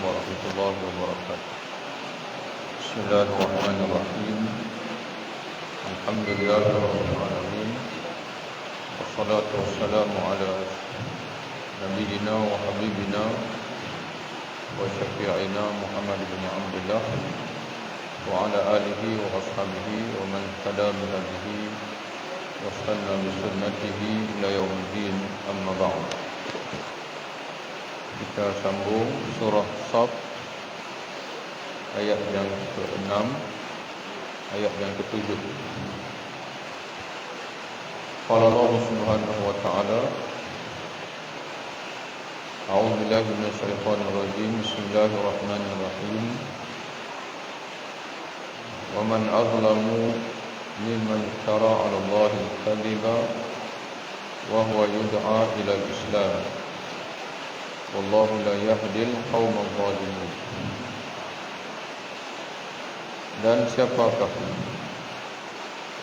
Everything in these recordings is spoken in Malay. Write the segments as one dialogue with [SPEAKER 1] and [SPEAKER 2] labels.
[SPEAKER 1] warahmatullahi wabarakatuh. Bismillahirrahmanirrahim. Alhamdulillahirabbil alamin. Wassalatu wassalamu ala nabiyyina wa habibina wa syafi'ina Muhammad bin Abdullah wa ala alihi wa ashabihi wa man tada bi hadihi wa sanna bi sunnatihi ila yaumiddin, amma ba'd. Kita sambung surah Shaf ayat yang ke-6, ayat yang ke-7. Qala Allah Subhanahu wa ta'ala, A'udzu billahi minasy syaithanir rajim. Bismillahirrahmanirrahim. Wa man azlamu mimman iftara 'ala Allahi al-kadhiba wa huwa yud'a ila al-islam. Wallahu la yahdil qaumal zalimin. Dan siapakah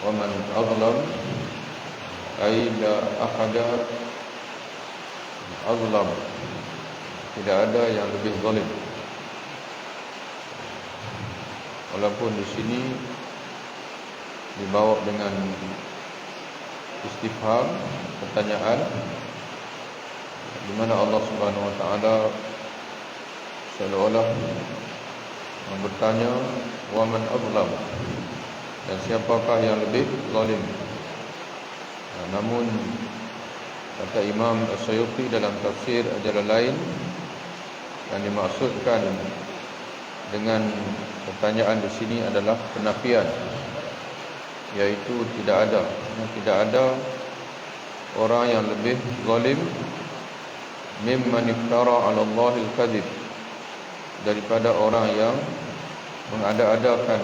[SPEAKER 1] wa man azlam ay la ahada azlam, tidak ada yang lebih zalim. Walaupun di sini dibawa dengan istifham, pertanyaan, di mana Allah Subhanahu wa taala seolah-olah bertanya, wa man azlam, dan siapakah yang lebih zalim. Namun kata Imam As-Suyuti dalam tafsir Jalalain, yang dimaksudkan dengan pertanyaan di sini adalah penafian, yaitu tidak ada orang yang lebih zalim mimman iftara 'ala Allahi al-kadhib, daripada orang yang mengada-adakan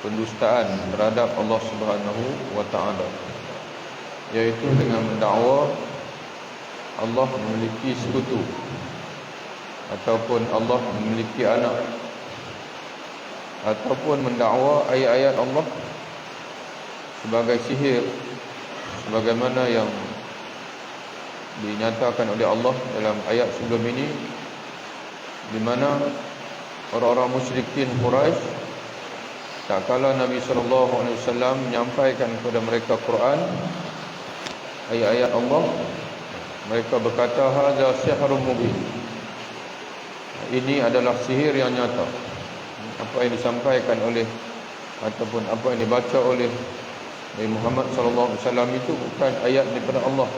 [SPEAKER 1] pendustaan terhadap Allah Subhanahu wa taala, yaitu dengan mendakwa Allah memiliki sekutu ataupun Allah memiliki anak, ataupun mendakwa ayat-ayat Allah sebagai sihir, sebagaimana yang dinyatakan oleh Allah dalam ayat sebelum ini, di mana orang-orang musyrikin Quraisy tak kala Nabi SAW menyampaikan kepada mereka Quran, ayat-ayat Allah, mereka berkata, hadza sihrun mubin, ini adalah sihir yang nyata. Apa yang disampaikan oleh ataupun apa yang dibaca oleh Nabi Muhammad SAW itu bukan ayat daripada Allah,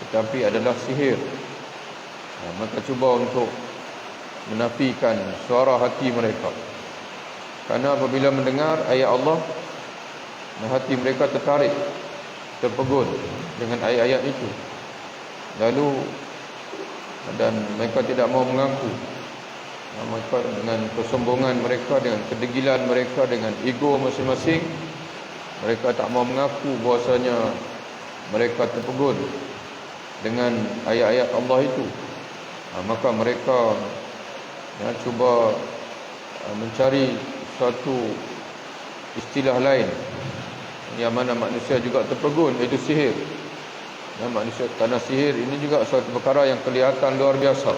[SPEAKER 1] tetapi adalah sihir. Maka cuba untuk menafikan suara hati mereka, kerana apabila mendengar ayat Allah, hati mereka tertarik, terpegun dengan ayat-ayat itu, dan mereka tidak mau mengaku. Mereka dengan kesombongan mereka, dengan kedegilan mereka, dengan ego masing-masing, mereka tak mau mengaku bahwasanya mereka terpegun dengan ayat-ayat Allah itu. Maka mereka cuba mencari suatu istilah lain yang mana manusia juga terpegun, iaitu sihir. Manusia, kerana sihir ini juga suatu perkara yang kelihatan luar biasa,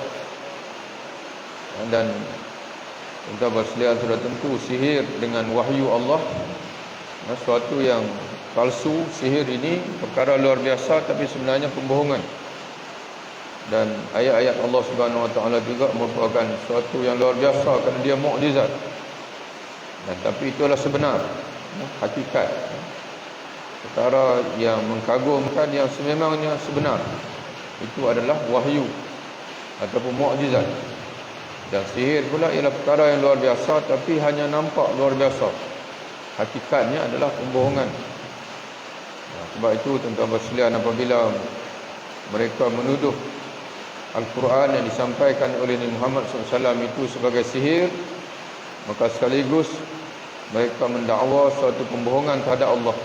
[SPEAKER 1] dan kita berselian sudah tentu sihir dengan wahyu Allah, suatu yang palsu. Sihir ini perkara luar biasa, tapi sebenarnya pembohongan. Dan ayat-ayat Allah Subhanahu wa taala juga merupakan suatu yang luar biasa kerana dia mukjizat. Dan tapi itulah sebenar, hakikat, perkara yang mengkagumkan, yang sememangnya sebenar, itu adalah wahyu ataupun mukjizat. Dan sihir pula ialah perkara yang luar biasa, tapi hanya nampak luar biasa, hakikatnya adalah pembohongan. Sebab itu tuan-tuan bersekalian, apabila mereka menuduh Al-Quran yang disampaikan oleh Nabi Muhammad SAW itu sebagai sihir, maka sekaligus mereka mendakwa suatu pembohongan terhadap Allah.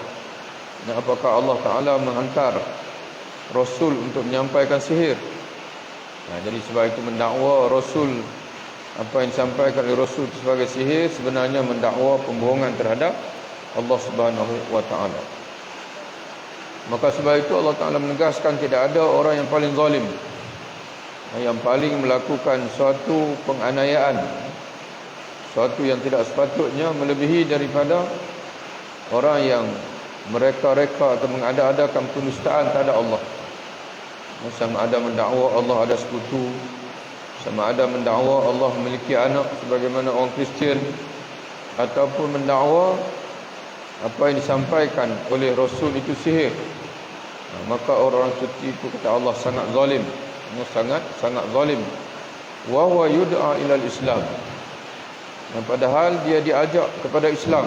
[SPEAKER 1] Dan apakah Allah Ta'ala menghantar Rasul untuk menyampaikan sihir? Jadi sebab itu mendakwa Rasul, apa yang disampaikan oleh Rasul sebagai sihir, sebenarnya mendakwa pembohongan terhadap Allah Subhanahu wa Ta'ala. Maka sebab itu Allah Ta'ala menegaskan tidak ada orang yang paling zalim yang paling melakukan suatu penganiayaan, suatu yang tidak sepatutnya, melebihi daripada orang yang mereka-reka atau mengada-adakan penistaan terhadap Allah. Sama ada mendakwa Allah ada sekutu, sama ada mendakwa Allah memiliki anak sebagaimana orang Kristian, ataupun mendakwa apa yang disampaikan oleh Rasul itu sihir. Maka orang seperti itu kata Allah sangat zalim, sangat zalim. Wa huwa yud'a ila al-Islam. Padahal dia diajak kepada Islam.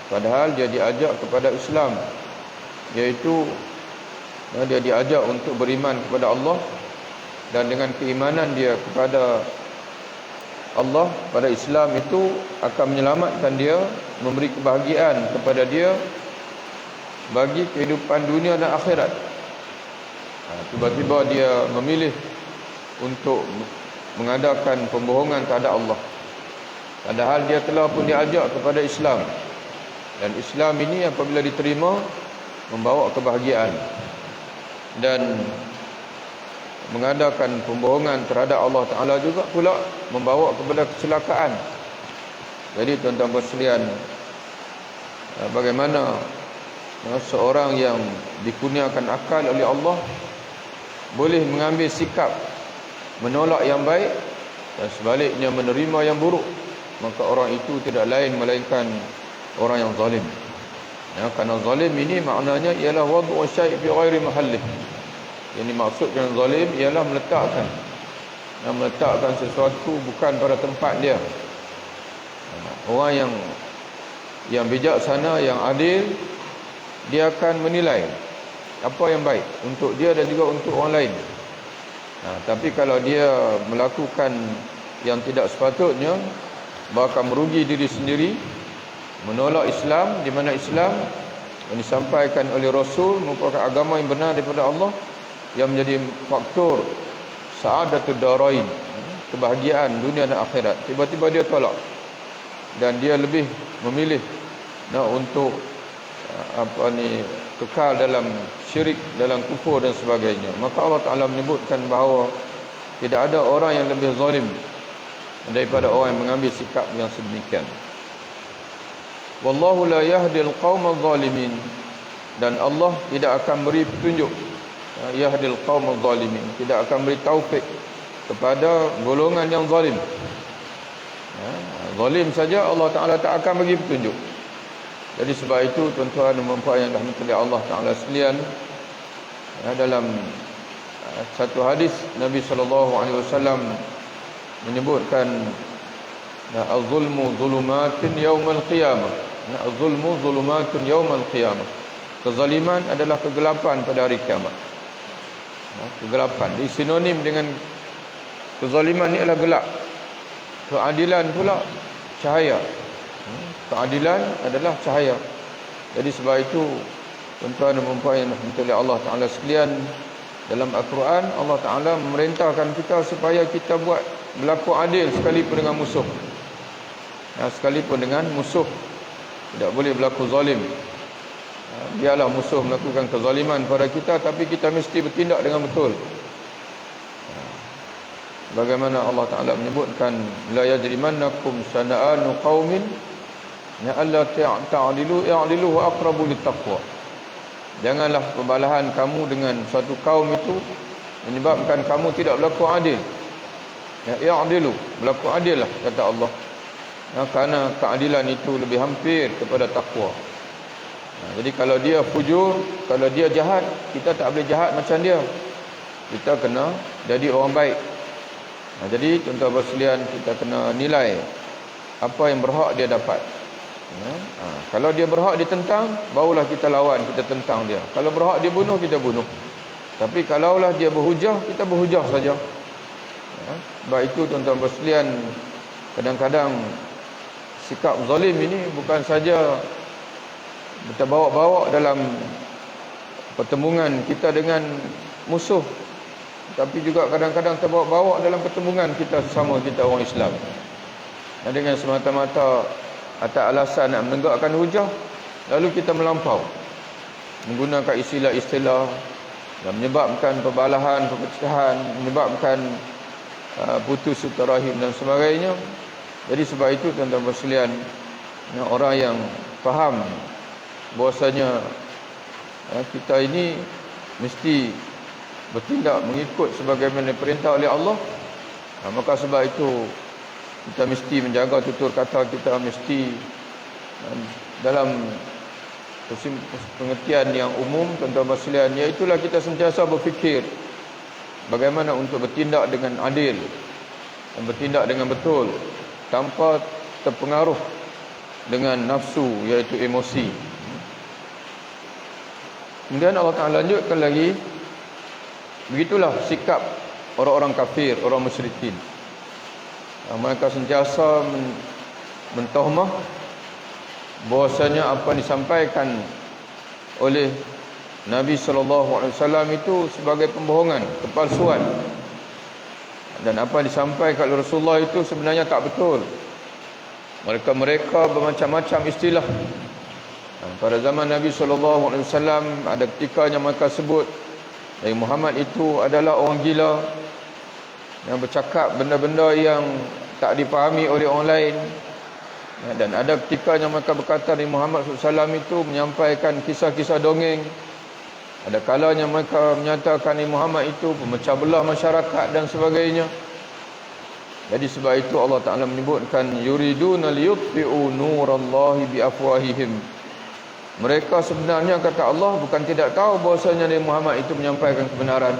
[SPEAKER 1] Padahal dia diajak kepada Islam, iaitu dia diajak untuk beriman kepada Allah, dan dengan keimanan dia kepada Allah, pada Islam itu akan menyelamatkan dia, memberi kebahagiaan kepada dia bagi kehidupan dunia dan akhirat. Tiba-tiba dia memilih untuk mengadakan pembohongan terhadap Allah, padahal dia telah pun diajak kepada Islam. Dan Islam ini apabila diterima membawa kebahagiaan, dan mengadakan pembohongan terhadap Allah Ta'ala juga pula membawa kepada kecelakaan. Jadi tuan-tuan sekalian, bagaimana seorang yang dikurniakan akal oleh Allah boleh mengambil sikap menolak yang baik dan sebaliknya menerima yang buruk, maka orang itu tidak lain melainkan orang yang zalim. Kerana zalim ini maknanya ialah wad'u syai' fi ghairi mahallih. Yang dimaksudkan zalim ialah meletakkan sesuatu bukan pada tempat dia. Orang yang bijaksana, yang adil, dia akan menilai apa yang baik untuk dia dan juga untuk orang lain. Tapi kalau dia melakukan yang tidak sepatutnya, bahkan merugi diri sendiri, menolak Islam, di mana Islam yang disampaikan oleh Rasul merupakan agama yang benar daripada Allah, yang menjadi faktor sa'adatul darain, kebahagiaan dunia dan akhirat. Tiba-tiba dia tolak, dan dia lebih memilih untuk kekal dalam syirik, dalam kufur dan sebagainya. Maka Allah Ta'ala menyebutkan bahawa tidak ada orang yang lebih zalim daripada orang yang mengambil sikap yang sedemikian. Wallahu la yahdil qaumal zalimin, dan Allah tidak akan beri petunjuk, yahdil qaumal zalimin, tidak akan beri taufik kepada golongan yang zalim. Zalim saja Allah Ta'ala tak akan bagi petunjuk. Jadi sebab itu tuan-tuan dan puan yang dirahmati Allah Ta'ala sekalian, dalam satu hadis Nabi SAW menyebutkan az-zulmu zulumatun yaumal qiyamah. Az-zulmu zulumatun yaumal qiyamah. Kezaliman adalah kegelapan pada hari kiamat. Kegelapan di sinonim dengan kezaliman ni adalah gelap. Keadilan pula cahaya. Keadilan adalah cahaya. Jadi sebab itu tuan-tuan dan puan yang dirahmati Allah Ta'ala sekalian, dalam Al-Quran Allah Ta'ala memerintahkan kita supaya kita berlaku adil sekalipun dengan musuh. Sekalipun dengan musuh tidak boleh berlaku zalim. Biarlah musuh melakukan kezaliman pada kita, tapi kita mesti bertindak dengan betul. Bagaimana Allah Ta'ala menyebutkan, la yajrimannakum syana'anu qaumin alla ta'dilu i'dilu wa aqrabu littaqwa. Janganlah perbalahan kamu dengan suatu kaum itu menyebabkan kamu tidak berlaku adil. I'dilu, berlaku adil lah kata Allah. Kerana keadilan itu lebih hampir kepada takwa. Jadi kalau dia fujur, kalau dia jahat, kita tak boleh jahat macam dia. Kita kena jadi orang baik. Jadi tuan-tuan sekalian, kita kena nilai apa yang berhak dia dapat. Kalau dia berhak ditentang, barulah kita lawan, kita tentang dia. Kalau berhak dia bunuh, kita bunuh. Tapi kalaulah dia berhujah, kita berhujah saja. Sebab itu tuan-tuan sekalian, kadang-kadang sikap zalim ini bukan saja terbawa-bawa dalam pertemuan kita dengan musuh, tapi juga kadang-kadang terbawa-bawa dalam pertemuan kita sesama kita orang Islam. Dengan semata-mata atas alasan nak menegakkan hujah, lalu kita melampau menggunakan istilah-istilah dan menyebabkan perbalahan, perpecahan, menyebabkan putus rahim dan sebagainya. Jadi sebab itu tuan-tuan sekalian, orang yang faham bahwasanya kita ini mesti bertindak mengikut sebagaimana perintah oleh Allah, maka sebab itu kita mesti menjaga tutur kata kita, mesti dalam pengertian yang umum tuan-tuan sekalian, iaitulah kita sentiasa berfikir bagaimana untuk bertindak dengan adil dan bertindak dengan betul tanpa terpengaruh dengan nafsu, iaitu emosi. Kemudian Allah Ta'ala lanjutkan lagi, begitulah sikap orang-orang kafir, orang musyrikin. Mereka sentiasa mentahmah bahwasanya apa disampaikan oleh Nabi SAW itu sebagai pembohongan, kepalsuan. Dan apa disampaikan oleh Rasulullah itu sebenarnya tak betul. Mereka bermacam-macam istilah. Pada zaman Nabi SAW ada ketikanya mereka sebut Nabi Muhammad itu adalah orang gila yang bercakap benda-benda yang tak dipahami oleh orang lain. Dan ada ketikanya mereka berkata Nabi Muhammad SAW itu menyampaikan kisah-kisah dongeng. Ada kalanya mereka menyatakan Nabi Muhammad itu pemecah belah masyarakat dan sebagainya. Jadi sebab itu Allah Ta'ala menyebutkan yuriduna liyutfi'u nurallahi biafwahihim. Mereka sebenarnya, kata Allah, bukan tidak tahu bahwasanya Nabi Muhammad itu menyampaikan kebenaran,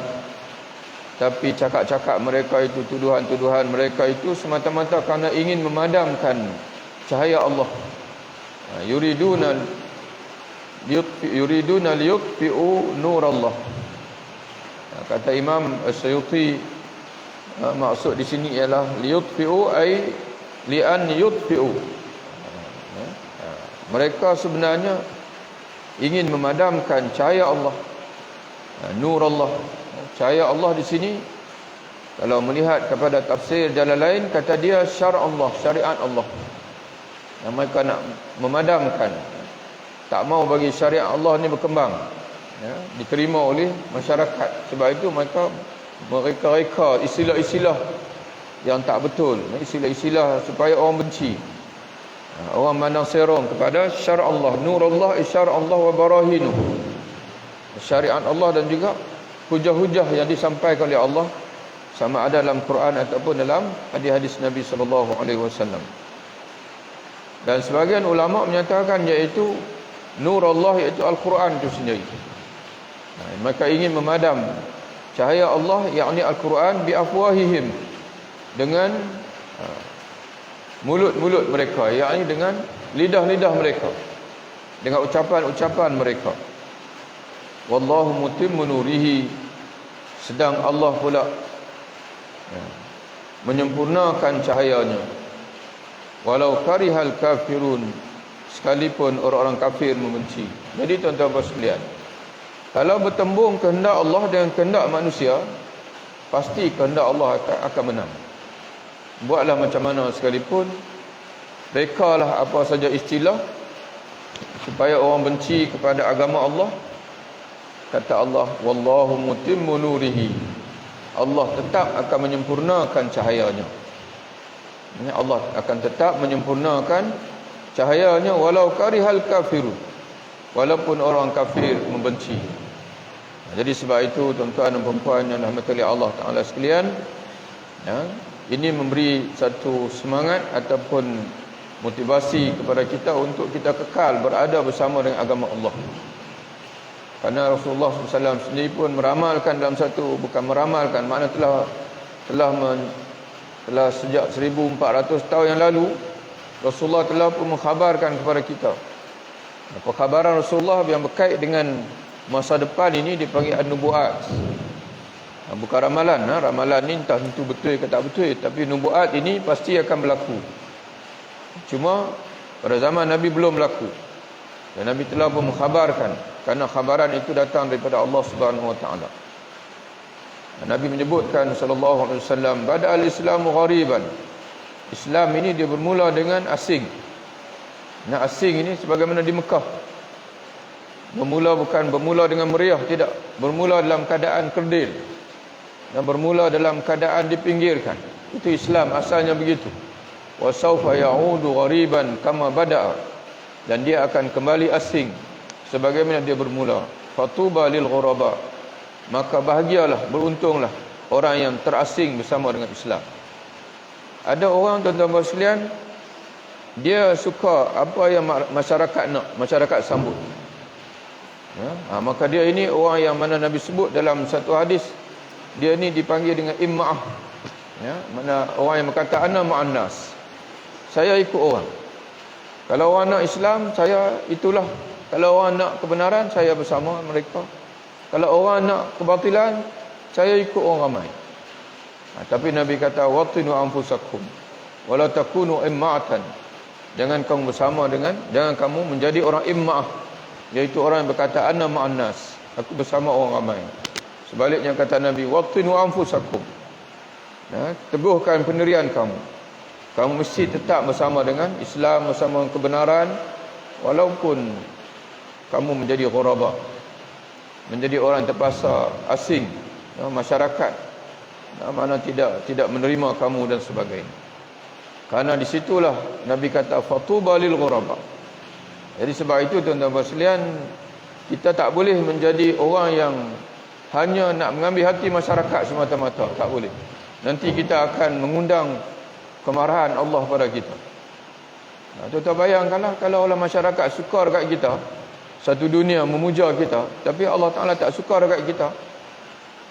[SPEAKER 1] tapi cakap-cakap mereka itu, tuduhan-tuduhan mereka itu semata-mata kerana ingin memadamkan cahaya Allah. Yuriduna liyutfi'u nurallah. Kata Imam As-Suyuti, maksud di sini ialah liyutfi'u ay li'an yutfi'u. Mereka sebenarnya ingin memadamkan cahaya Allah, nur Allah. Cahaya Allah di sini, kalau melihat kepada tafsir Jalalain, kata dia syar' Allah, syariat Allah. Yang mereka nak memadamkan, tak mau bagi syariat Allah ni berkembang, diterima oleh masyarakat. Sebab itu mereka reka istilah-istilah yang tak betul, istilah-istilah supaya orang benci, orang mandang serong kepada syar' Allah, nur Allah, syar' Allah wa barahinuh, syariat Allah dan juga hujah-hujah yang disampaikan oleh Allah, sama ada dalam Quran ataupun dalam hadis-hadis Nabi SAW. Dan sebagian ulama menyatakan iaitu nur Allah, iaitu Al-Quran itu sendiri. Mereka ingin memadam cahaya Allah, yakni Al-Quran, biafwahihim, dengan mulut-mulut mereka, yakni dengan lidah-lidah mereka, dengan ucapan-ucapan mereka. Wallahu mutimmu nurihi, sedang Allah pula menyempurnakan cahayanya. Walau karihal kafirun, sekalipun orang-orang kafir membenci. Jadi tuan-tuan sekalian, kalau bertembung kehendak Allah dengan kehendak manusia, pasti kehendak Allah akan menang. Buatlah macam mana sekalipun, rekalah apa saja istilah supaya orang benci kepada agama Allah, kata Allah, wallahu mutimmu nurihi, Allah tetap akan menyempurnakan cahayanya. Allah akan tetap menyempurnakan cahayanya walau karihal kafirun, walaupun orang kafir membenci. Jadi sebab itu tuan-tuan dan puan yang dirahmati Allah Ta'ala sekalian, ini memberi satu semangat ataupun motivasi kepada kita untuk kita kekal berada bersama dengan agama Allah. Karena Rasulullah SAW sendiri pun meramalkan dalam satu, bukan meramalkan, makna telah sejak 1400 tahun yang lalu, Rasulullah telah pun mengkhabarkan kepada kita. Perkhabaran Rasulullah yang berkait dengan masa depan ini dipanggil an-nubuat. Bukan ramalan. Ramalan ni entah tentu betul ke tak betul, tapi nubuat ini pasti akan berlaku. Cuma pada zaman Nabi belum berlaku, dan Nabi telah pun mengkhabarkan, kerana khabaran itu datang daripada Allah Subhanahu Wa Taala. Nabi menyebutkan sallallahu alaihi wasallam, bada'al islamu ghariban, Islam ini dia bermula dengan asing. Nah, asing ini sebagaimana di Mekah. Bermula bukan bermula dengan meriah, tidak. Bermula dalam keadaan kerdil dan bermula dalam keadaan dipinggirkan. Itu Islam asalnya begitu. Wa sawfa ya'udu ghariban kama bada'a, dan dia akan kembali asing sebagaimana dia bermula. Fatuba lil ghuraba, maka bahagialah, beruntunglah orang yang terasing bersama dengan Islam. Ada orang, tuan-tuan sekalian, dia suka apa yang masyarakat nak, masyarakat sambut. Maka dia ini orang yang mana Nabi sebut dalam satu hadis, dia ni dipanggil dengan imma'ah. Mana orang yang berkata ana ma'annas, saya ikut orang. Kalau orang nak Islam, saya itulah. Kalau orang nak kebenaran, saya bersama mereka. Kalau orang nak kebatilan, saya ikut orang ramai. Tapi Nabi kata watinu anfusakum wala takunu imma'atan. Jangan kamu bersama dengan, jangan kamu menjadi orang imma'ah, iaitu orang yang berkata ana ma'annas, aku bersama orang ramai. Sebaliknya kata Nabi, watinu anfusakum, teguhkan pendirian kamu. Kamu mesti tetap bersama dengan Islam, bersama kebenaran, walaupun kamu menjadi ghuraba, menjadi orang terpaksa asing, masyarakat mana tidak menerima kamu dan sebagainya. Karena disitulah Nabi kata fatuba lil ghuraba. Jadi sebab itu, tuan-tuan sekalian, kita tak boleh menjadi orang yang hanya nak mengambil hati masyarakat semata-mata. Tak boleh. Nanti kita akan mengundang kemarahan Allah pada kita. Tuan-tuan bayangkanlah kalau orang masyarakat suka dekat kita, satu dunia memuja kita, tapi Allah Ta'ala tak suka dekat kita,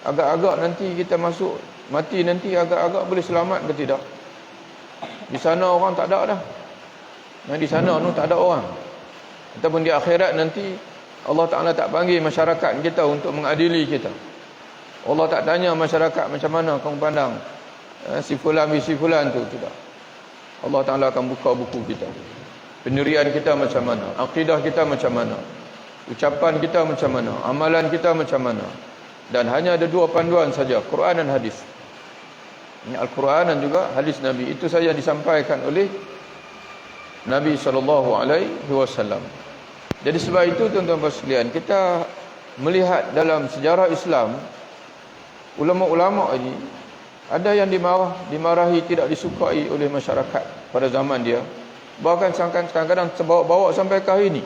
[SPEAKER 1] agak-agak nanti kita masuk, mati nanti agak-agak boleh selamat ke tidak? Di sana orang tak ada dah. Di sana tak ada orang. Ataupun di akhirat nanti Allah Ta'ala tak panggil masyarakat kita untuk mengadili kita. Allah tak tanya masyarakat macam mana kamu pandang si fulan tu, tidak. Allah Ta'ala akan buka buku kita. Pendirian kita macam mana, akidah kita macam mana, ucapan kita macam mana, amalan kita macam mana. Dan hanya ada dua panduan saja, Quran dan hadis. Ini Al-Quran dan juga hadis Nabi. Itu saja disampaikan oleh Nabi SAW. Jadi sebab itu, tuan-tuan sekalian, kita melihat dalam sejarah Islam, ulama-ulama ini ada yang dimarahi, tidak disukai oleh masyarakat pada zaman dia. Bahkan kadang-kadang bawa sampai ke hari ini.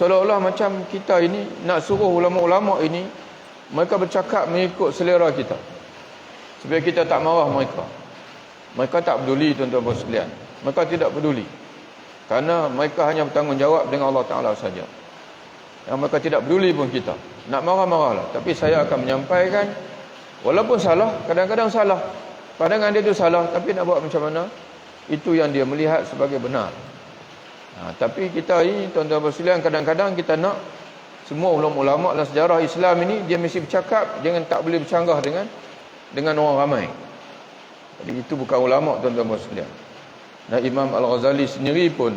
[SPEAKER 1] Seolah-olah macam kita ini nak suruh ulama-ulama ini, mereka bercakap mengikut selera kita, supaya kita tak marah mereka. Mereka tak peduli, tuan-tuan sekalian. Mereka tidak peduli. Kerana mereka hanya bertanggungjawab dengan Allah Ta'ala saja. Yang mereka tidak peduli pun kita. Nak marah-marahlah. Tapi saya akan menyampaikan, walaupun salah, kadang-kadang salah. Pandangan dia itu salah, tapi nak buat macam mana? Itu yang dia melihat sebagai benar. Tapi kita ini, tuan-tuan sekalian, kadang-kadang kita nak semua ulama-ulama dalam sejarah Islam ini, dia mesti bercakap, jangan tak boleh bercanggah dengan orang ramai. Jadi itu bukan ulama, tuan-tuan sekalian. Dan Imam Al-Ghazali sendiri pun,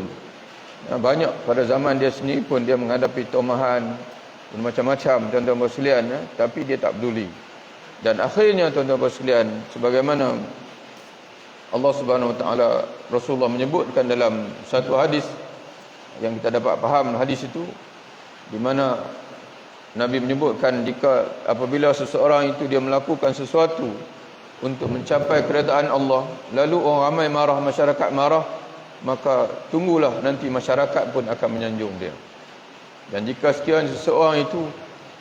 [SPEAKER 1] banyak pada zaman dia sendiri pun dia menghadapi tomahan macam-macam, tuan-tuan sekalian, tapi dia tak peduli. Dan akhirnya, tuan-tuan sekalian, sebagaimana Allah Subhanahu Wa Taala, Rasulullah menyebutkan dalam satu hadis yang kita dapat faham hadis itu, di mana Nabi menyebutkan jika apabila seseorang itu dia melakukan sesuatu untuk mencapai keredaan Allah, lalu orang ramai marah, masyarakat marah, maka tunggulah nanti masyarakat pun akan menyanjung dia. Dan jika sekiranya seseorang itu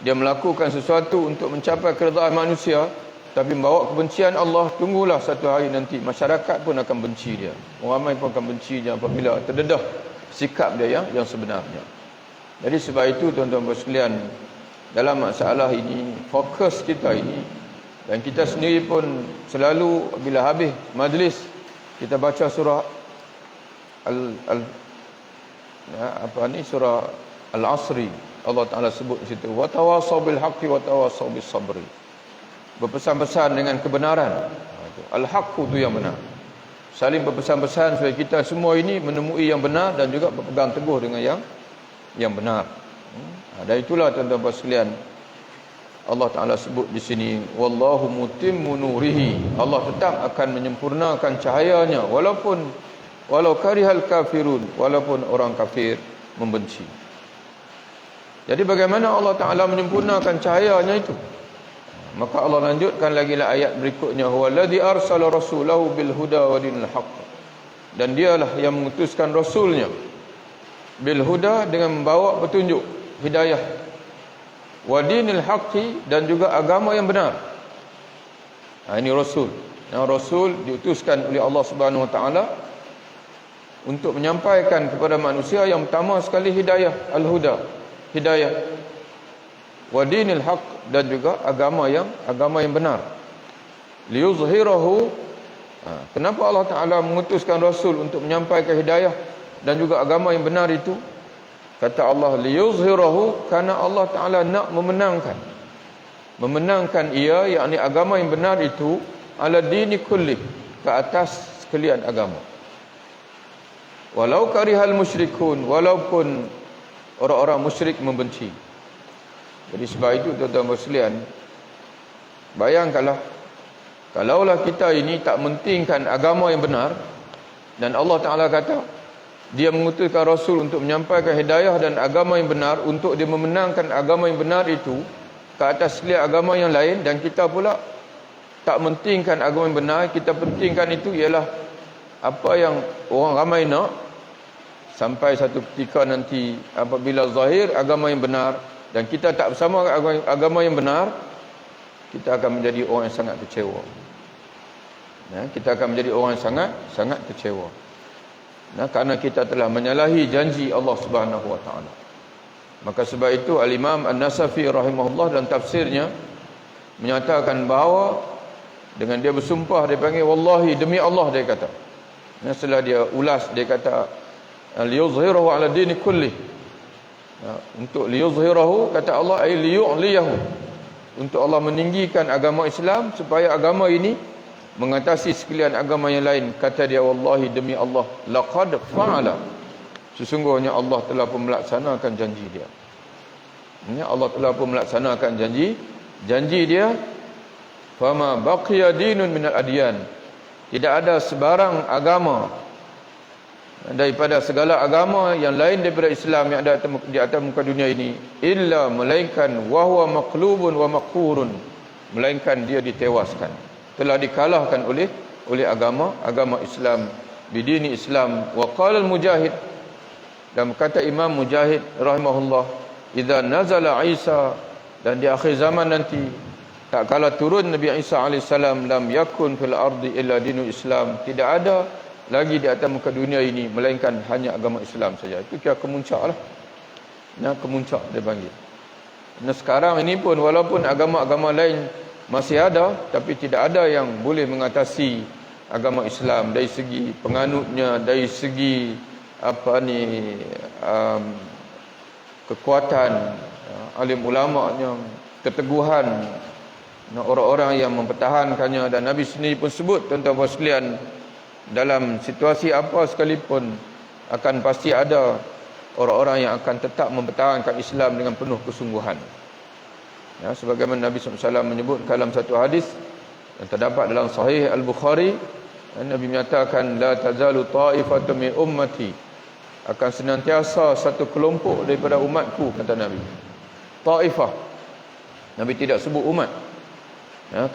[SPEAKER 1] dia melakukan sesuatu untuk mencapai keredaan manusia tapi membawa kebencian Allah, tunggulah satu hari nanti masyarakat pun akan benci dia. Orang ramai pun akan benci dia apabila terdedah sikap dia yang sebenarnya. Jadi sebab itu, tuan-tuan sekalian, dalam masalah ini, fokus kita ini, dan kita sendiri pun selalu bila habis majlis kita baca surah surah Al-Asri. Allah Ta'ala sebut di situ, wa tawasaw bil haqqi wa tawasaw bis sabri. Berpesan-pesan dengan kebenaran. Al-haqqu itu yang benar. Saling berpesan-pesan supaya kita semua ini menemui yang benar dan juga berpegang teguh dengan yang benar. Dan itulah, tuan-tuan sekalian, Allah Ta'ala sebut di sini, wallahu mutimmu nurihi. Allah tetap akan menyempurnakan cahayanya walau karihal kafirun, walaupun orang kafir membenci. Jadi bagaimana Allah Ta'ala menyempurnakan cahayanya itu? Maka Allah lanjutkan lagi lah ayat berikutnya, huwallazi arsala rasulahu bil huda wa dinil haqq. Dan dialah yang mengutuskan rasulnya bil huda, dengan membawa petunjuk hidayah, wa dinil haqqi, dan juga agama yang benar. Ini rasul. Rasul diutuskan oleh Allah Subhanahu wa taala untuk menyampaikan kepada manusia yang pertama sekali hidayah, al-huda, hidayah, wa dinil haqq, dan juga agama yang benar. Liyuzhirahu, kenapa Allah Taala mengutuskan rasul untuk menyampaikan hidayah dan juga agama yang benar itu? Kata Allah, liyuzhirahu, karena Allah Taala nak memenangkan ia, yakni agama yang benar itu, ala dini kulli, ke atas sekalian agama. Walau karihal musyrikun, walaupun orang-orang musyrik membenci. Jadi sebab itu tuan-tuan sekalian, bayangkanlah kalaulah kita ini tak mentingkan agama yang benar, dan Allah Ta'ala kata dia mengutuskan Rasul untuk menyampaikan hidayah dan agama yang benar, untuk dia memenangkan agama yang benar itu ke atas sekalian agama yang lain, dan kita pula tak mentingkan agama yang benar, kita pentingkan itu ialah apa yang orang ramai nak, sampai satu ketika nanti apabila zahir agama yang benar dan kita tak bersama agama yang benar, kita akan menjadi orang yang sangat kecewa. Kita akan menjadi orang yang sangat kecewa. Karena kita telah menyalahi janji Allah Subhanahu wa taala. Maka sebab itu Al-Imam An-Nasafi rahimahullah dalam tafsirnya menyatakan bahawa dengan dia bersumpah, dia panggil wallahi, demi Allah, dia kata. Setelah dia ulas, dia kata liyuzhirahu ala dini kulli. Untuk liyuzhirahu, kata Allah, ay liyu'liyahu, untuk Allah meninggikan agama Islam supaya agama ini mengatasi sekalian agama yang lain. Kata dia, wallahi, demi Allah, laqad fa'ala, sesungguhnya Allah telah pun melaksanakan janji dia. Allah telah pun melaksanakan janji dia. Fama baqiya dinun minal adyan, tidak ada sebarang agama daripada segala agama yang lain daripada Islam yang ada di atas muka dunia ini, illa, melainkan wahwa maqlubun wa maqhurun, melainkan dia ditewaskan, telah dikalahkan oleh agama Islam, bidini Islam. Wa qala al-Mujahid, dan kata Imam Mujahid rahimahullah, idza nazala Isa, dan di akhir zaman nanti tak kala turun Nabi Isa alaihissalam, lam yakun fil ardi illa dinul Islam, tidak ada lagi di atas muka dunia ini melainkan hanya agama Islam saja. Itu kira kemuncak lah. Kemuncak dia panggil. Sekarang ini pun walaupun agama-agama lain masih ada, tapi tidak ada yang boleh mengatasi agama Islam dari segi penganutnya, dari segi kekuatan alim ulama'nya, keteguhan orang-orang yang mempertahankannya. Dan Nabi sendiri pun sebut, tuan-tuan sekalian, dalam situasi apa sekalipun akan pasti ada orang-orang yang akan tetap mempertahankan Islam dengan penuh kesungguhan. Sebagaimana Nabi SAW menyebut dalam satu hadis yang terdapat dalam Sahih Al-Bukhari, Nabi menyatakan, la tazalu ta'ifatu min ummati, akan senantiasa satu kelompok daripada umatku, kata Nabi. Ta'ifah, Nabi tidak sebut umat,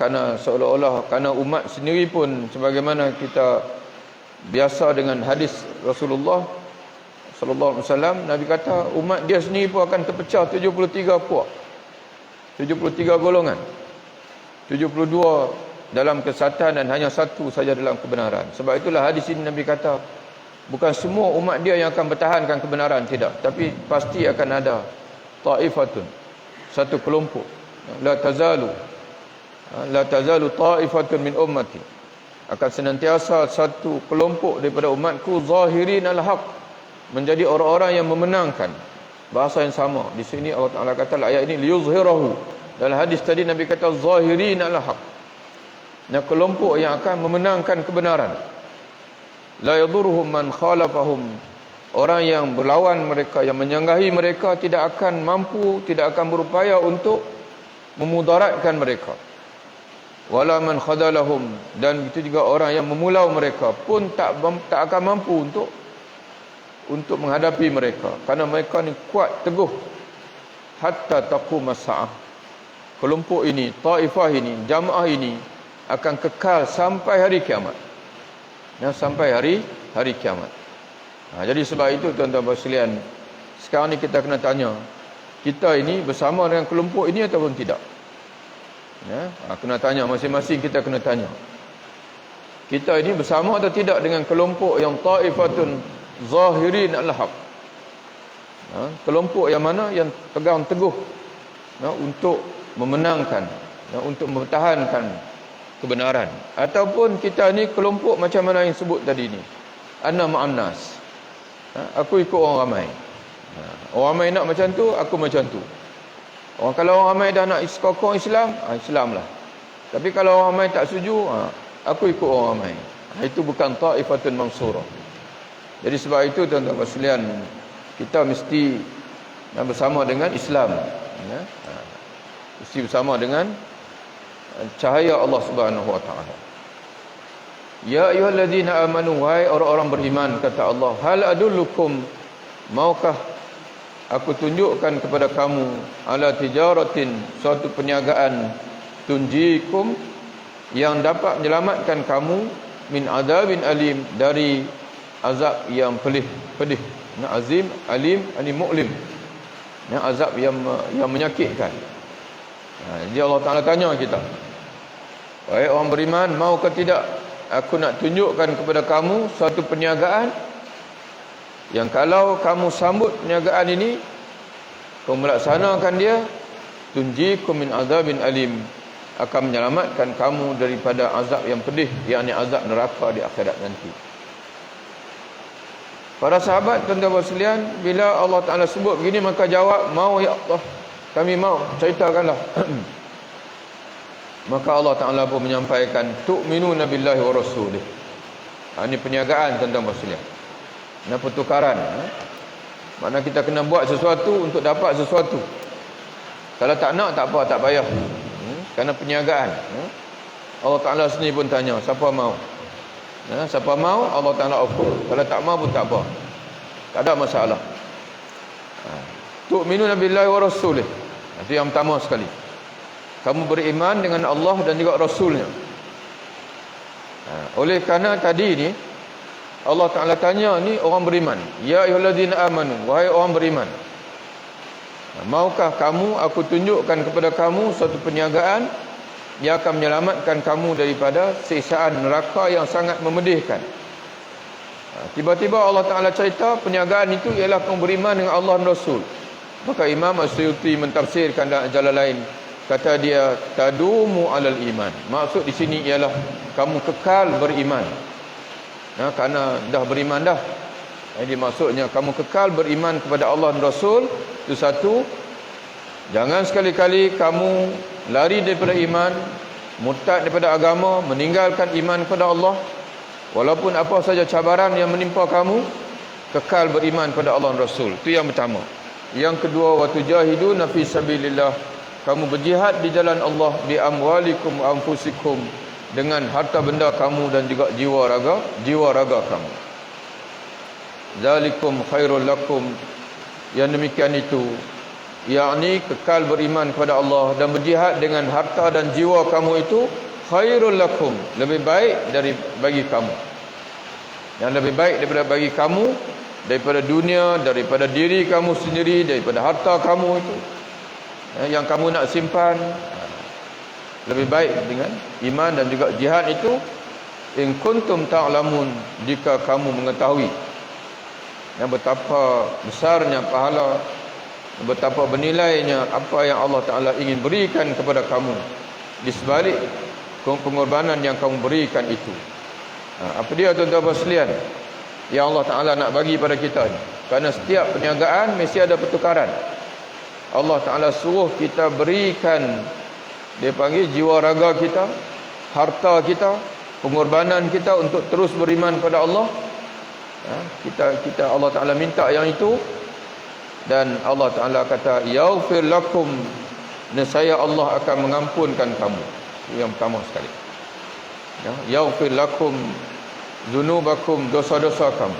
[SPEAKER 1] karena seolah-olah karena umat sendiri pun, sebagaimana kita biasa dengan hadis Rasulullah sallallahu alaihi wasallam, Nabi kata umat dia sendiri pun akan terpecah 73 puak, 73 golongan, 72 dalam kesesatan dan hanya satu saja dalam kebenaran. Sebab itulah hadis ini Nabi kata bukan semua umat dia yang akan bertahankan kebenaran, tidak, tapi pasti akan ada ta'ifatun, satu kelompok, la tazalu ta'ifatun min ummati, akan senantiasa satu kelompok daripada umatku, zahirin al-haq, menjadi orang-orang yang memenangkan. Bahasa yang sama di sini Allah Taala kata ayat ini liyuzhirahu, dalam hadis tadi Nabi kata zahirin al-haq, kelompok yang akan memenangkan kebenaran. La yadurruhum man khalafahum, orang yang berlawan mereka, yang menyanggahi mereka, tidak akan mampu, tidak akan berupaya untuk memudaratkan mereka. Wala man khadalahum, dan itu juga orang yang memulau mereka pun tak akan mampu untuk menghadapi mereka, karena mereka ni kuat, teguh hatta taqumas saah. Kelompok ini, taifah ini, jamaah ini akan kekal sampai hari kiamat. Ya, sampai hari kiamat. Jadi sebab itu tuan-tuan sekalian, sekarang ni kita kena tanya, kita ini bersama dengan kelompok ini ataupun tidak? Ya, kena tanya, masing-masing kita kena tanya. Kita ini bersama atau tidak dengan kelompok yang taifatun zahirin al-haq. Kelompok yang mana yang pegang teguh untuk memenangkan, untuk mempertahankan kebenaran. Ataupun kita ni kelompok macam mana yang sebut tadi ni, ana ma'annas, aku ikut orang ramai. Orang ramai nak macam tu, aku macam tu. Kalau orang ramai dah nak iskokong Islam, Islam lah. Tapi kalau orang ramai tak setuju, aku ikut orang ramai. Itu bukan ta'ifatun mansurah. Jadi sebab itu tuan-tuan sekalian, kita mesti bersama dengan Islam, mesti bersama dengan cahaya Allah Subhanahu wa taala. Ya ayyuhallazina amanu, wahai orang-orang beriman, kata Allah, hal adullukum, maukah aku tunjukkan kepada kamu, ala tijaratin, suatu perniagaan, tunjikum, yang dapat menyelamatkan kamu, min adzabin alim, dari azab yang pedih. Azim, alim, mu'lim. Azab yang menyakitkan. Jadi Allah Ta'ala tanya kita, wahai orang beriman, mau ke tidak aku nak tunjukkan kepada kamu suatu perniagaan yang kalau kamu sambut perniagaan ini, kamu melaksanakan dia, tunjikum min azabin alim, akan menyelamatkan kamu daripada azab yang pedih, yakni azab neraka di akhirat nanti. Para sahabat, tuan-tuan sekalian, bila Allah Ta'ala sebut begini, maka jawab, mau ya Allah, kami mau, ceritakanlah. Maka Allah Ta'ala pun menyampaikan, tu'minuna billahi wa rasulih. Ini perniagaan, tuan-tuan sekalian. Ini pertukaran. Maknanya kita kena buat sesuatu untuk dapat sesuatu. Kalau tak nak, tak apa, tak payah. Kerana perniagaan. Allah Ta'ala sendiri pun tanya, siapa mau? Siapa mau, Allah Ta'ala offer. Kalau tak mau pun tak apa, tak ada masalah. Tu'minuna billahi wa rasulih. Itu yang pertama sekali, kamu beriman dengan Allah dan juga Rasulnya. Oleh kerana tadi ni Allah Ta'ala tanya ni orang beriman, ya ayyuhallazina amanu, wahai orang beriman, maukah kamu aku tunjukkan kepada kamu suatu perniagaan yang akan menyelamatkan kamu daripada siksaan neraka yang sangat memedihkan. Tiba-tiba Allah Ta'ala cerita perniagaan itu ialah kamu beriman dengan Allah dan Rasul. Maka Imam As-Suyuti mentafsirkan dalam Jalalain, kata dia, tadumu alal iman. Maksud di sini ialah kamu kekal beriman. Kerana dah beriman dah. Jadi maksudnya kamu kekal beriman kepada Allah dan Rasul. Itu satu. Jangan sekali-kali kamu lari daripada iman, murtad daripada agama, meninggalkan iman kepada Allah. Walaupun apa saja cabaran yang menimpa kamu, kekal beriman kepada Allah dan Rasul. Itu yang pertama. Yang kedua, wa tujahiduna fi sabilillah, kamu berjihad di jalan Allah, bi amwalikum wa anfusikum, dengan harta benda kamu dan juga jiwa raga kamu. Zalikum khairul lakum, yang demikian itu, yakni kekal beriman kepada Allah dan berjihad dengan harta dan jiwa kamu itu, khairul lakum, lebih baik bagi kamu. Yang lebih baik daripada bagi kamu, daripada dunia, daripada diri kamu sendiri, daripada harta kamu itu yang kamu nak simpan, lebih baik dengan iman dan juga jihad itu. In kuntum ta'lamun, jika kamu mengetahui betapa besarnya pahala, betapa bernilainya apa yang Allah Ta'ala ingin berikan kepada kamu di sebalik pengorbanan yang kamu berikan itu. Apa dia, tuan-tuan sekalian, yang Allah Ta'ala nak bagi pada kita ni? Kerana setiap perniagaan mesti ada pertukaran. Allah Ta'ala suruh kita berikan, dia panggil jiwa raga kita, harta kita, pengorbanan kita untuk terus beriman pada Allah. Kita Allah Ta'ala minta yang itu. Dan Allah Ta'ala kata, yaghfir lakum, nescaya Allah akan mengampunkan kamu. Itu yang pertama sekali. Yaghfir lakum dzunubakum, dosa-dosa kamu.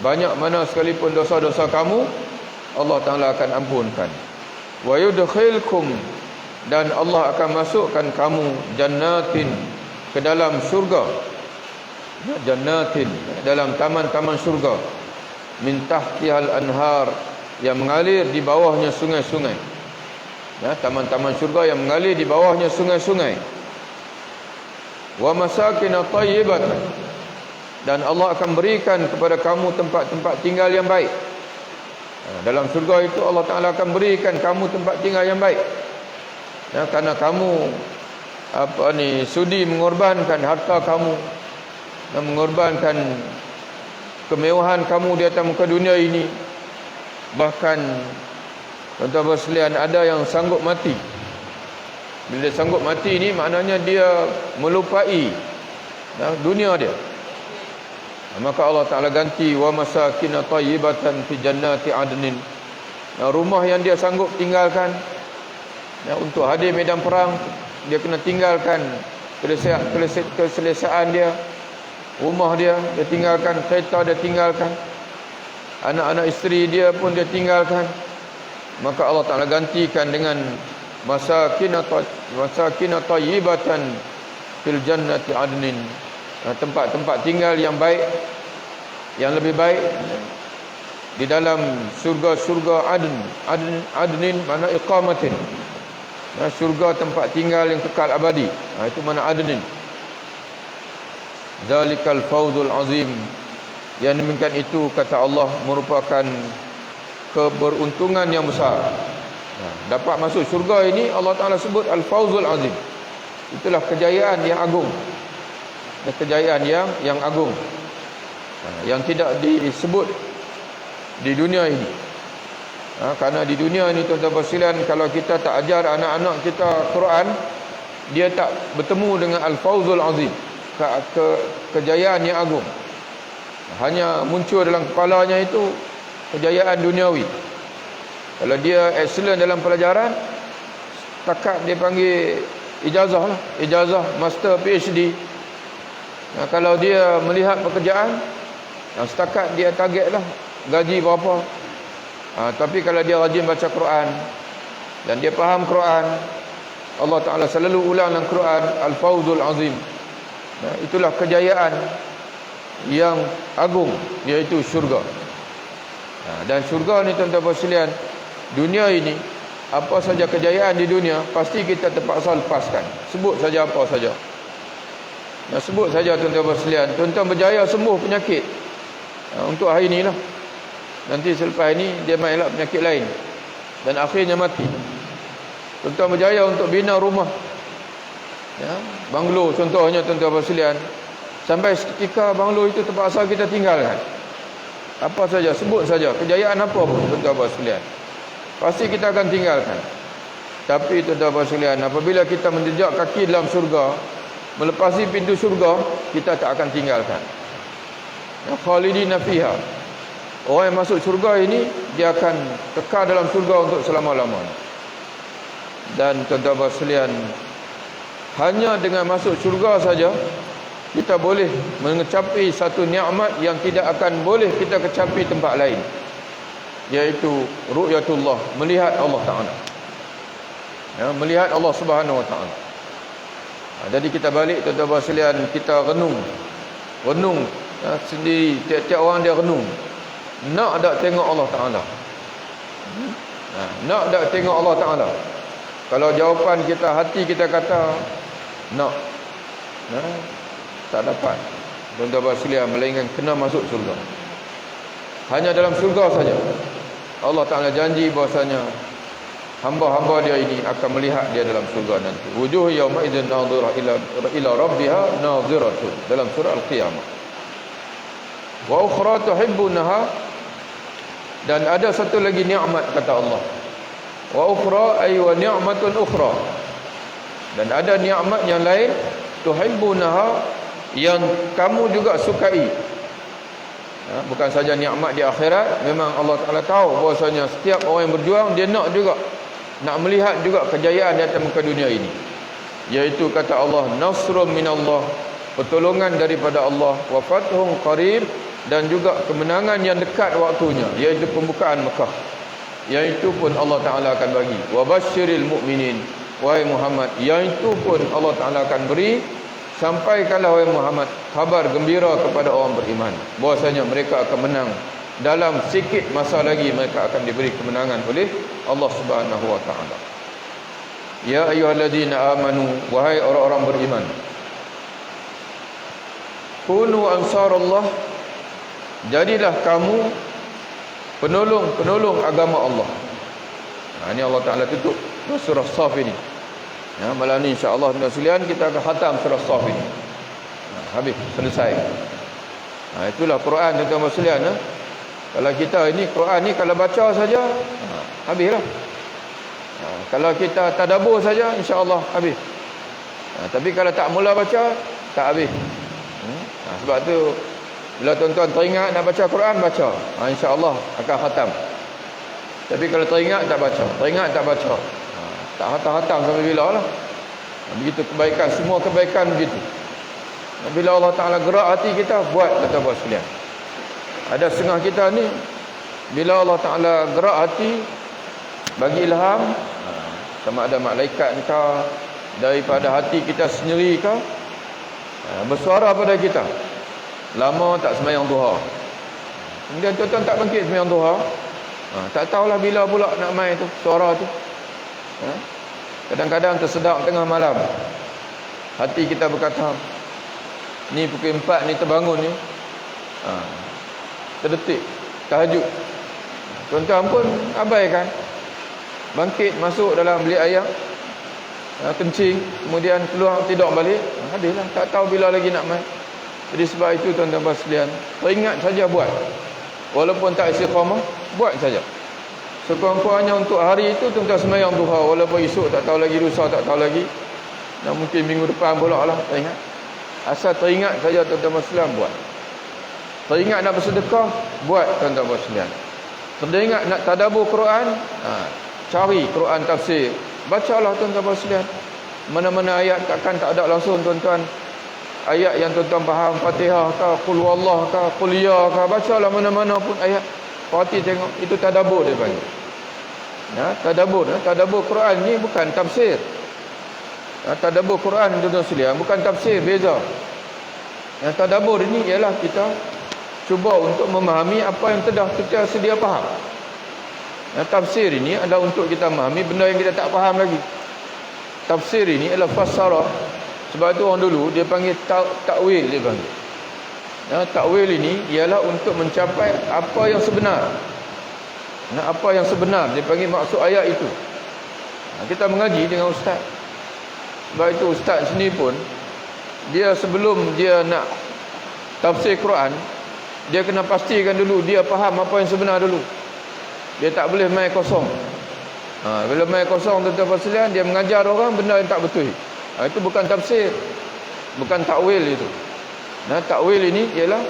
[SPEAKER 1] Banyak mana sekalipun dosa-dosa kamu, Allah Ta'ala akan ampunkan. Wa yudkhilkum, dan Allah akan masukkan kamu jannatin, ke dalam surga. Jannatin, dalam taman-taman surga. Min tahtihal anhar, yang mengalir di bawahnya sungai-sungai. Ya, taman-taman surga yang mengalir di bawahnya sungai-sungai. Wa masakin thayyibatan, dan Allah akan berikan kepada kamu tempat-tempat tinggal yang baik. Dalam surga itu Allah Ta'ala akan berikan kamu tempat tinggal yang baik. Ya, karena kamu sudi mengorbankan harta kamu dan mengorbankan kemewahan kamu di atas muka dunia ini. Bahkan tuan-tuan sekalian, ada yang sanggup mati. Bila dia sanggup mati ni, maknanya dia melupai dunia dia. Maka Allah Ta'ala ganti wa masakin thayyibatan fi jannati adnin. Rumah yang dia sanggup tinggalkan, untuk hadir medan perang, dia kena tinggalkan keselesaan dia, rumah dia tinggalkan, kereta dia tinggalkan, anak-anak isteri dia pun dia tinggalkan. Maka Allah Ta'ala gantikan dengan masakin thayyibatan fil jannati adnin, tempat-tempat tinggal yang baik, yang lebih baik di dalam surga-surga adnin mana iqamatin, surga tempat tinggal yang kekal abadi. Itu mana adnin. Zalikal fawzul azim, yang demikian itu kata Allah merupakan keberuntungan yang besar. Dapat masuk surga ini Allah Ta'ala sebut al-fawzul azim. Itulah kejayaan yang agung, dan kejayaan yang agung, yang tidak disebut di dunia ini. Karena di dunia ini tuan-tuan sekalian, kalau kita tak ajar anak-anak kita Quran, dia tak bertemu dengan al-fawzul azim, kejayaan yang agung. Hanya muncul dalam kepalanya itu kejayaan duniawi. Kalau dia excellent dalam pelajaran, takat dia panggil ijazah lah, ijazah master PhD. Kalau dia melihat pekerjaan, setakat dia target lah gaji berapa. Tapi kalau dia rajin baca Quran dan dia faham Quran, Allah Ta'ala selalu ulang dalam Quran al-fawzul azim. Itulah kejayaan yang agung, iaitu syurga. Dan syurga ni tuan-tuan sekalian, dunia ini, apa saja kejayaan di dunia pasti kita terpaksa lepaskan. Sebut saja apa saja. Sebut saja tuan-tuan sekalian, tuan-tuan berjaya sembuh penyakit, untuk hari ni lah. Nanti selepas ini dia main lah penyakit lain, dan akhirnya mati. Tuan-tuan berjaya untuk bina rumah, banglo contohnya tuan-tuan sekalian, sampai seketika banglo itu terpaksa kita tinggalkan. Apa saja, sebut saja kejayaan apa pun tuan-tuan sekalian, pasti kita akan tinggalkan. Tapi tuan-tuan sekalian, apabila kita menjejak kaki dalam surga, melepasi pintu surga, kita tak akan tinggalkan. Khalidina fiha, orang yang masuk surga ini, dia akan kekal dalam surga untuk selama-lamanya. Dan tuan-tuan sekalian, hanya dengan masuk surga saja kita boleh mencapai satu nikmat yang tidak akan boleh kita kecapi tempat lain, iaitu ru'yatullah, melihat Allah Ta'ala, melihat Allah Subhanahu Wa Ta'ala. Jadi kita balik tuan-tuan sekalian, kita renung sendiri, tiap-tiap orang dia renung, nak tak tengok Allah Ta'ala, nak tak tengok Allah Ta'ala. Kalau jawapan kita, hati kita kata nak, tak dapat tuan-tuan sekalian, melainkan kena masuk surga. Hanya dalam surga saja Allah Ta'ala janji bahasanya hamba-hamba dia ini akan melihat dia dalam surga nanti. Wujuh yawma idzin nadhirah ila rabbiha nadhiratun, dalam surah Al-Qiyamah. Wa ukhra tuhibbunaha, dan ada satu lagi nikmat kata Allah. Wa ukhra ay wa ni'matun ukhra, dan ada nikmat yang lain, tuhibbunaha, yang kamu juga sukai. Bukan saja nikmat di akhirat, memang Allah Ta'ala tahu bahwasanya setiap orang yang berjuang, dia nak juga, nak melihat juga kejayaan di atas muka dunia ini, iaitu kata Allah, nasrun minallah, pertolongan daripada Allah, wa fathun qarib, dan juga kemenangan yang dekat waktunya, iaitu pembukaan Mekah. yang itu pun Allah Ta'ala akan bagi. Wa basyiril mu'minin, wahai Muhammad, yang itu pun Allah Ta'ala akan beri. Sampaikanlah wahai Muhammad kabar gembira kepada orang beriman, bahwasanya mereka akan menang. Dalam sikit masa lagi mereka akan diberi kemenangan oleh Allah Subhanahu wa Ta'ala. Ya ayyuhalladzina amanu, wahai orang-orang beriman, kunu ansarallah, jadilah kamu penolong-penolong agama Allah. Ini Allah Ta'ala tutup surah Saf ini. Malam ni insya-Allah tuan-tuan kita akan khatam surah Saf ini. Habis, selesai. Itulah Quran tuan-tuan sekalian. Kalau kita ini Quran ni kalau baca saja, habislah. Kalau kita tadabbur saja, insya-Allah habis. Tapi kalau tak mula baca, tak habis. Sebab tu bila tuan-tuan teringat nak baca Quran, baca. Insya-Allah akan khatam. Tapi kalau teringat tak baca, teringat tak baca, tak khatam sampai bila lah. Begitu kebaikan, semua kebaikan begitu. Bila Allah Ta'ala gerak hati kita, buat, kata-kata sekalian. Ada setengah kita ni, bila Allah Ta'ala gerak hati, bagi ilham, sama ada malaikat ke, daripada hati kita sendiri ke, bersuara pada kita. Lama tak sembahyang duha, kemudian tuan-tuan tak bangkit sembahyang duha, tak tahulah bila pula nak main tu suara tu. Kadang-kadang tersedak tengah malam, hati kita berkata, ni pukul 4 ni terbangun ni, terdetik tahajud. Tuan-tuan pun abaikan, bangkit masuk dalam bilik air, kencing, kemudian keluar tidur balik, habislah, tak tahu bila lagi nak main. Jadi sebab itu tuan-tuan sekalian, teringat saja buat. Walaupun tak istiqamah, buat saja. Sekurang-kurangnya untuk hari itu tuan-tuan sembahyang duha, walaupun esok tak tahu lagi, lusa tak tahu lagi, dan mungkin minggu depan pula lah, teringat. Asal teringat saja tuan-tuan sekalian, buat. Teringat nak bersedekah, buat tuan-tuan sekalian. Teringat nak tadabbur Quran, cari Quran tafsir, bacalah tuan-tuan sekalian. Mana-mana ayat takkan tak ada langsung tuan-tuan. Ayat yang tuan-tuan faham, Fatihah ke, Qul Wallah ke, Qul Ya ke, bacalah mana-mana pun ayat. Hati tengok, itu tadabbur dia panggil. Tadabbur, tadabbur Quran ni bukan tafsir. Tadabbur Quran tuan-tuan sekalian bukan tafsir, beza. Yang tadabbur ini ialah kita cuba untuk memahami apa yang kita sedia faham. Tafsir ini adalah untuk kita memahami benda yang kita tak faham lagi. Tafsir ini adalah fassara. Sebab itu orang dulu dia panggil takwil, dia panggil. Takwil ini ialah untuk mencapai apa yang sebenar. Apa yang sebenar, dia panggil maksud ayat itu. Kita mengaji dengan ustaz. Sebab itu ustaz sendiri pun, dia sebelum dia nak tafsir Quran, dia kena pastikan dulu dia faham apa yang sebenar dulu. Dia tak boleh main kosong. Bila main kosong tuan-tuan sekalian, dia mengajar orang benda yang tak betul. Itu bukan tafsir, bukan takwil itu. Takwil ini ialah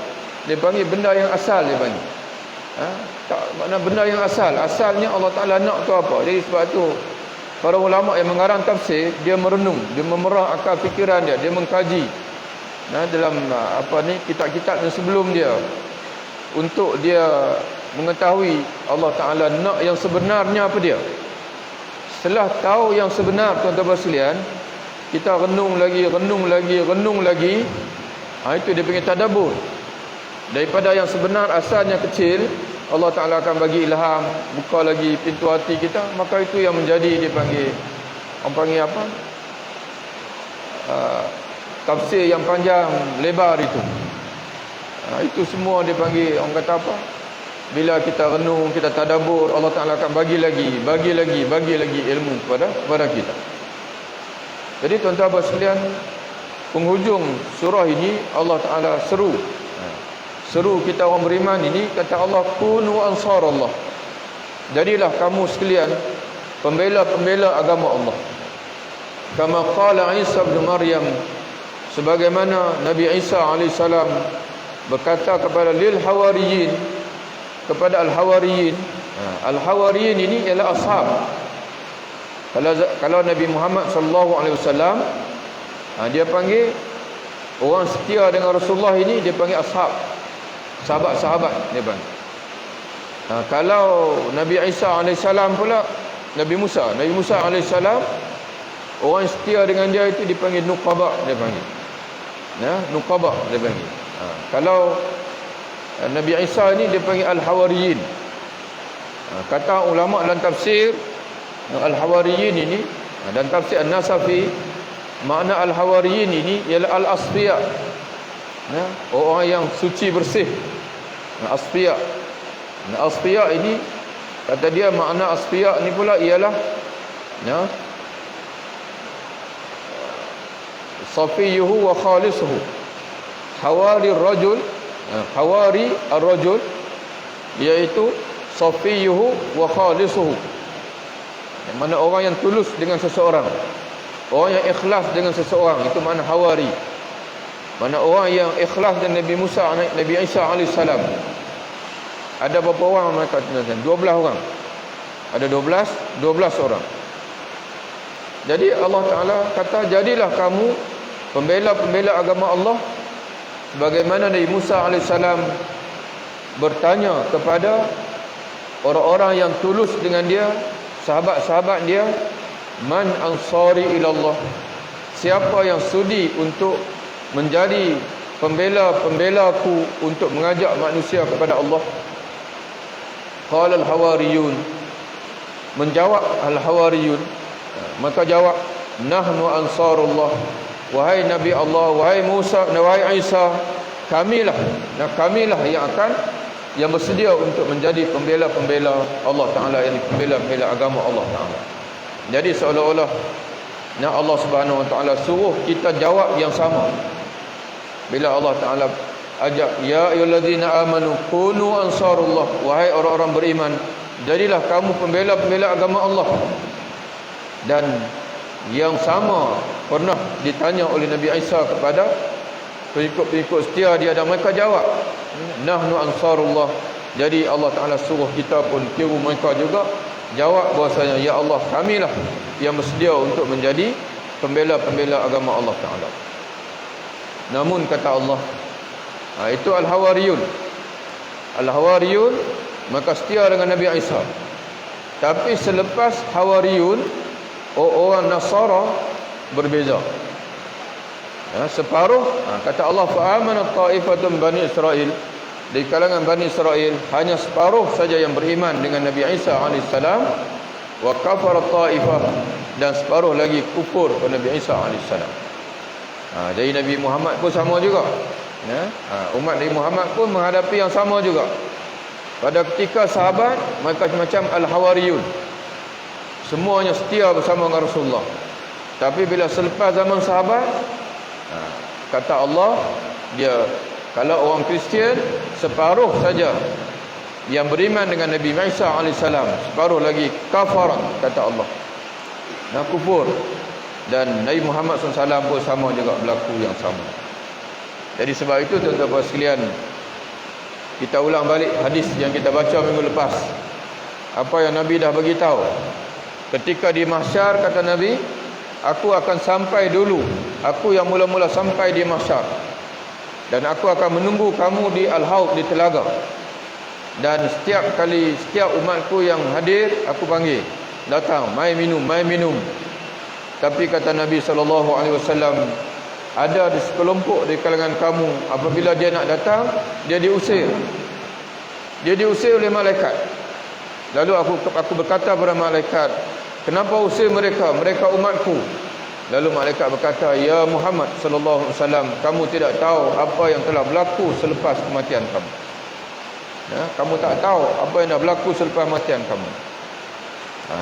[SPEAKER 1] dia panggil benda yang asal, dia panggil. Makna benda yang asal. Asalnya Allah Ta'ala nak tu apa. Jadi sebab tu para ulama yang mengarang tafsir, dia merenung, dia memerah akal fikiran dia, dia mengkaji dalam kitab-kitab yang sebelum dia, untuk dia mengetahui Allah Ta'ala nak yang sebenarnya apa dia. Setelah tahu yang sebenar tuan-tuan sekalian, kita renung lagi. Itu dia panggil tadabbur. Daripada yang sebenar asalnya kecil, Allah Ta'ala akan bagi ilham, buka lagi pintu hati kita, maka itu yang menjadi dia panggil, orang panggil apa? Tafsir yang panjang lebar itu. Itu semua dia panggil, orang kata apa? Bila kita renung, kita tadabbur, Allah Ta'ala akan bagi lagi ilmu kepada kita. Jadi tuan-tuan sekalian, penghujung surah ini Allah Ta'ala seru kita orang beriman ini, kata Allah, kunu ansarallah, jadilah kamu sekalian pembela-pembela agama Allah. Kama qala Isa bin Maryam, sebagaimana Nabi Isa alaihissalam berkata kepada kepada al-hawariyin. Al-hawariyin ini ialah ashab. Kalau Nabi Muhammad sallallahu alaihi wasallam, dia panggil orang setia dengan Rasulullah ini, dia panggil ashab, sahabat-sahabat dia panggil. Kalau Nabi Isa alaihissalam pula, Nabi Musa alaihissalam, orang yang setia dengan dia itu dipanggil nuqaba, dia panggil. Nuqaba dia panggil. Kalau Nabi Isa ni dia panggil al-hawariyin. Kata ulama dalam tafsir al-hawariyin ini, dan tafsir An-Nasafi, makna al-hawariyin ini ialah al-asfiya, orang yang suci bersih. Asfiya. Asfiya ini, kata dia makna asfiya ni pula ialah safiyuhu wa khalisuhu. Hawari ar-rajul iaitu safiyuhu wa khalisuhu. Mana orang yang tulus dengan seseorang, orang yang ikhlas dengan seseorang, itu makna hawari. Mana orang yang ikhlas dengan Nabi Isa alaihissalam. Ada berapa orang mereka tunaskan? 12 orang. Ada 12 orang. Jadi Allah Ta'ala kata, jadilah kamu pembela-pembela agama Allah, sebagaimana Nabi Musa alaihissalam bertanya kepada orang-orang yang tulus dengan dia, sahabat-sahabat dia, man ansari ilallah, siapa yang sudi untuk menjadi pembela-pembelaku untuk mengajak manusia kepada Allah. Qala al-hawariyun, menjawab al-hawariyun, maka jawab, nahnu ansarullah, wahai Nabi Allah, wahai Musa, wahai Isa, kamilah yang bersedia untuk menjadi pembela-pembela Allah Ta'ala, yang pembela-pembela agama Allah Ta'ala. Jadi seolah-olah Allah Subhanahu Wa Ta'ala suruh kita jawab yang sama. Bila Allah Ta'ala ajak, ya ayyuhallazina amanu kunu ansarullah, wahai orang-orang beriman, jadilah kamu pembela-pembela agama Allah. Dan yang sama pernah ditanya oleh Nabi Isa kepada pengikut-pengikut setia dia, dan mereka jawab, nahnu ansarullah. Jadi Allah Ta'ala suruh kita pun tiru mereka juga, jawab bahasanya, ya Allah, kamilah yang bersedia untuk menjadi pembela-pembela agama Allah Ta'ala. Namun kata Allah, itu al-hawariyun. Al-hawariyun maka setia dengan Nabi Isa. Tapi selepas hawariyun, orang Nasara berbeza. Separuh, kata Allah, fa'amana ta'ifatun Bani Israel, di kalangan Bani Israel hanya separuh saja yang beriman dengan Nabi Isa alaihissalam, wa kafara ta'ifah, dan separuh lagi kufur kepada Nabi Isa alaihissalam. Jadi Nabi Muhammad pun sama juga. Umat Nabi Muhammad pun menghadapi yang sama juga. Pada ketika sahabat, mereka macam al-hawariyun, semuanya setia bersama dengan Rasulullah. Tapi bila selepas zaman sahabat, kata Allah, dia, kalau orang Kristian, separuh saja yang beriman dengan Nabi Isa alaihissalam, separuh lagi kafar, kata Allah, kufur. Dan Nabi Muhammad SAW pun sama juga, berlaku yang sama. Jadi sebab itu tuan-tuan sekalian, kita ulang balik hadis yang kita baca minggu lepas. Apa yang Nabi dah bagi tahu. Ketika di mahsyar, kata Nabi, aku akan sampai dulu, aku yang mula-mula sampai di mahsyar, dan aku akan menunggu kamu di al-haud, di telaga. Dan setiap umatku yang hadir, aku panggil, datang, mai minum. Tapi kata Nabi SAW, ada di sekelompok di kalangan kamu, apabila dia nak datang, dia diusir oleh malaikat. Lalu aku berkata kepada malaikat, kenapa usir mereka umatku? Lalu malaikat berkata, ya Muhammad sallallahu alaihi wasallam, kamu tidak tahu apa yang telah berlaku selepas kematian kamu. Kamu tak tahu apa yang dah berlaku selepas kematian kamu.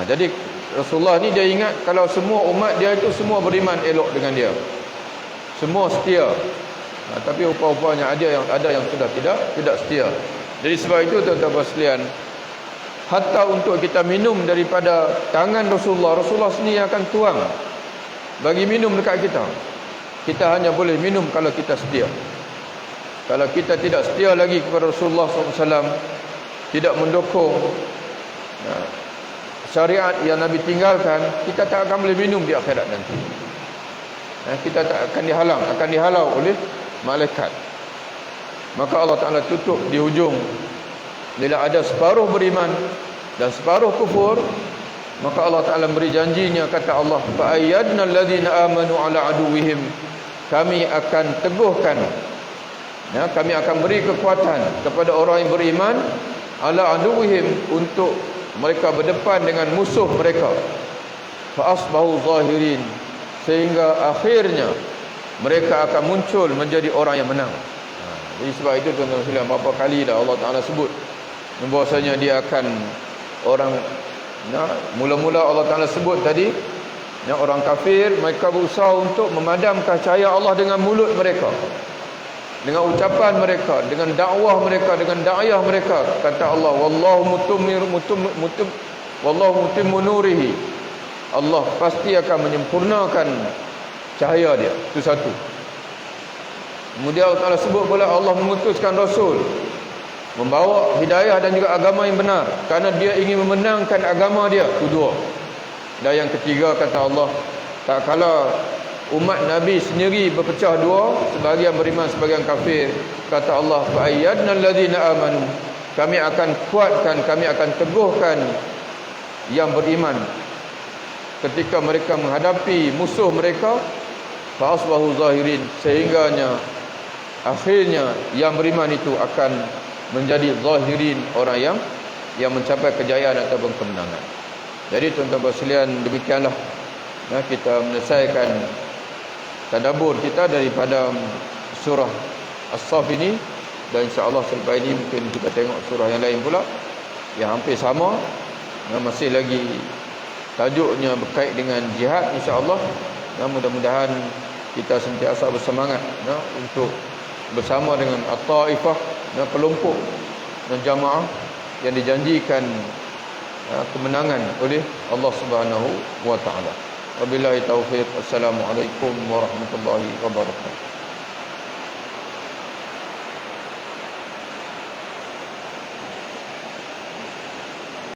[SPEAKER 1] Jadi Rasulullah ni dia ingat kalau semua umat dia itu semua beriman elok dengan dia, semua setia. Tapi rupa-rupanya ada yang sudah tidak setia. Jadi sebab itu tuan-tuan sekalian, hatta untuk kita minum daripada tangan Rasulullah sendiri akan tuang bagi minum dekat kita. Kita hanya boleh minum kalau kita setia. Kalau kita tidak setia lagi kepada Rasulullah SAW, tidak mendukung syariat yang Nabi tinggalkan, kita tak akan boleh minum di akhirat nanti. Kita tak akan dihalau oleh malaikat. Maka Allah Ta'ala tutup di hujung Bila ada separuh beriman dan separuh kufur, maka Allah Ta'ala beri janjinya, kata Allah, fa'ayyadna alladhina amanu ala aduwihim, kami akan teguhkan, ya, kami akan beri kekuatan kepada orang yang beriman, ala aduwihim, untuk mereka berdepan dengan musuh mereka, fa'asbahu zahirin, sehingga akhirnya mereka akan muncul menjadi orang yang menang. Jadi sebab itu tuan-tuan sekalian, berapa kali dah Allah Ta'ala sebut bahwasanya dia akan orang, mula-mula Allah Ta'ala sebut tadi, orang kafir mereka berusaha untuk memadamkan cahaya Allah dengan mulut mereka, dengan ucapan mereka, dengan dakwah mereka, dengan da'iyah mereka. Kata Allah, wallahu mutimmu nurihi, Allah pasti akan menyempurnakan cahaya dia. Itu satu. Kemudian Allah Ta'ala sebut pula Allah mengutuskan Rasul membawa hidayah dan juga agama yang benar, kerana dia ingin memenangkan agama dia. Itu dua. Dan yang ketiga, kata Allah, tak kala umat Nabi sendiri berpecah dua, sebahagian beriman, sebahagian kafir, kata Allah, fa'ayyadna alladhina amanu, kami akan kuatkan, kami akan teguhkan yang beriman ketika mereka menghadapi musuh mereka, fa'asbahu zahirin, sehingganya akhirnya yang beriman itu akan menjadi zahirin, orang yang mencapai kejayaan ataupun kemenangan. Jadi tuan-tuan sekalian, demikianlah kita menyelesaikan tadabbur kita daripada surah As-Saff ini, dan insya-Allah selepas ini mungkin kita tengok surah yang lain pula yang hampir sama, yang masih lagi tajuknya berkait dengan jihad, insya-Allah. Mudah-mudahan kita sentiasa bersemangat untuk bersama dengan at-taifah dan kelompok dan jamaah yang dijanjikan kemenangan oleh Allah Subhanahu wa taala. Wabillahi taufiq. Assalamualaikum warahmatullahi wabarakatuh.